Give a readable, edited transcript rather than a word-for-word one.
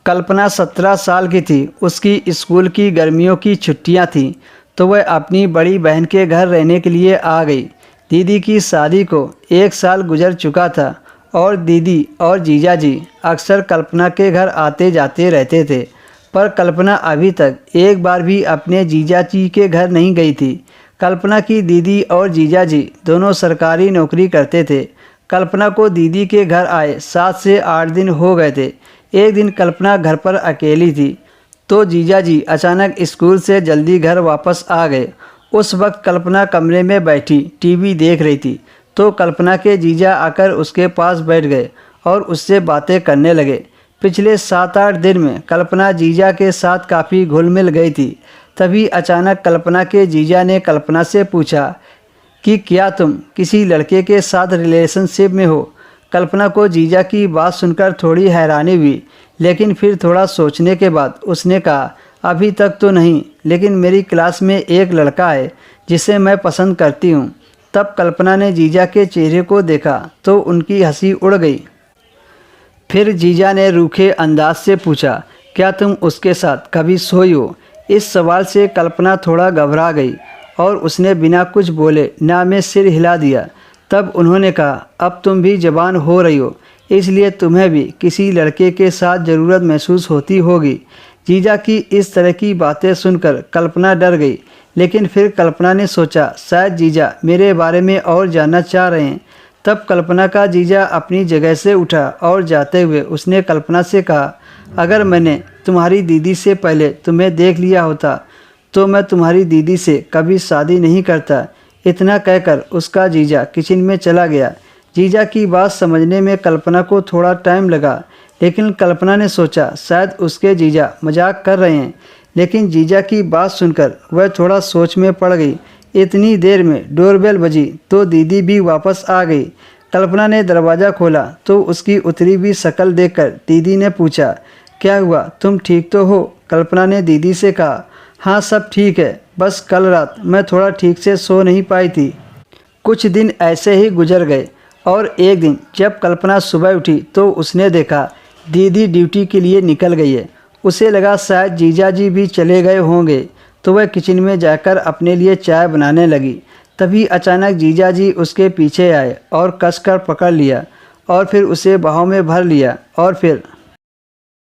कल्पना 17 साल की थी। उसकी स्कूल की गर्मियों की छुट्टियां थीं तो वह अपनी बड़ी बहन के घर रहने के लिए आ गई। दीदी की शादी को 1 साल गुजर चुका था और दीदी और जीजा जी अक्सर कल्पना के घर आते जाते रहते थे, पर कल्पना अभी तक एक बार भी अपने जीजा जी के घर नहीं गई थी। कल्पना की दीदी और जीजा जी दोनों सरकारी नौकरी करते थे। कल्पना को दीदी के घर आए 7 से 8 दिन हो गए थे। एक दिन कल्पना घर पर अकेली थी तो जीजा जी अचानक स्कूल से जल्दी घर वापस आ गए। उस वक्त कल्पना कमरे में बैठी टीवी देख रही थी तो कल्पना के जीजा आकर उसके पास बैठ गए और उससे बातें करने लगे। पिछले 7-8 दिन में कल्पना जीजा के साथ काफ़ी घुल मिल गई थी। तभी अचानक कल्पना के जीजा ने कल्पना से पूछा कि क्या तुम किसी लड़के के साथ रिलेशनशिप में हो। कल्पना को जीजा की बात सुनकर थोड़ी हैरानी हुई, लेकिन फिर थोड़ा सोचने के बाद उसने कहा, अभी तक तो नहीं, लेकिन मेरी क्लास में एक लड़का है जिसे मैं पसंद करती हूँ। तब कल्पना ने जीजा के चेहरे को देखा तो उनकी हंसी उड़ गई। फिर जीजा ने रूखे अंदाज से पूछा, क्या तुम उसके साथ कभी सोई हो। इस सवाल से कल्पना थोड़ा घबरा गई और उसने बिना कुछ बोले ना में सिर हिला दिया। तब उन्होंने कहा, अब तुम भी जवान हो रही हो, इसलिए तुम्हें भी किसी लड़के के साथ ज़रूरत महसूस होती होगी। जीजा की इस तरह की बातें सुनकर कल्पना डर गई, लेकिन फिर कल्पना ने सोचा शायद जीजा मेरे बारे में और जानना चाह रहे हैं। तब कल्पना का जीजा अपनी जगह से उठा और जाते हुए उसने कल्पना से कहा, अगर मैंने तुम्हारी दीदी से पहले तुम्हें देख लिया होता तो मैं तुम्हारी दीदी से कभी शादी नहीं करता। इतना कहकर उसका जीजा किचन में चला गया। जीजा की बात समझने में कल्पना को थोड़ा टाइम लगा, लेकिन कल्पना ने सोचा शायद उसके जीजा मजाक कर रहे हैं। लेकिन जीजा की बात सुनकर वह थोड़ा सोच में पड़ गई। इतनी देर में डोरबेल बजी तो दीदी भी वापस आ गई। कल्पना ने दरवाज़ा खोला तो उसकी उतरी हुई शक्ल देखकर दीदी ने पूछा, क्या हुआ, तुम ठीक तो हो। कल्पना ने दीदी से कहा, हाँ सब ठीक है, बस कल रात मैं थोड़ा ठीक से सो नहीं पाई थी। कुछ दिन ऐसे ही गुजर गए और एक दिन जब कल्पना सुबह उठी तो उसने देखा दीदी ड्यूटी के लिए निकल गई है। उसे लगा शायद जीजा जी भी चले गए होंगे तो वह किचन में जाकर अपने लिए चाय बनाने लगी। तभी अचानक जीजा जी उसके पीछे आए और कसकर पकड़ लिया और फिर उसे बाहों में भर लिया और फिर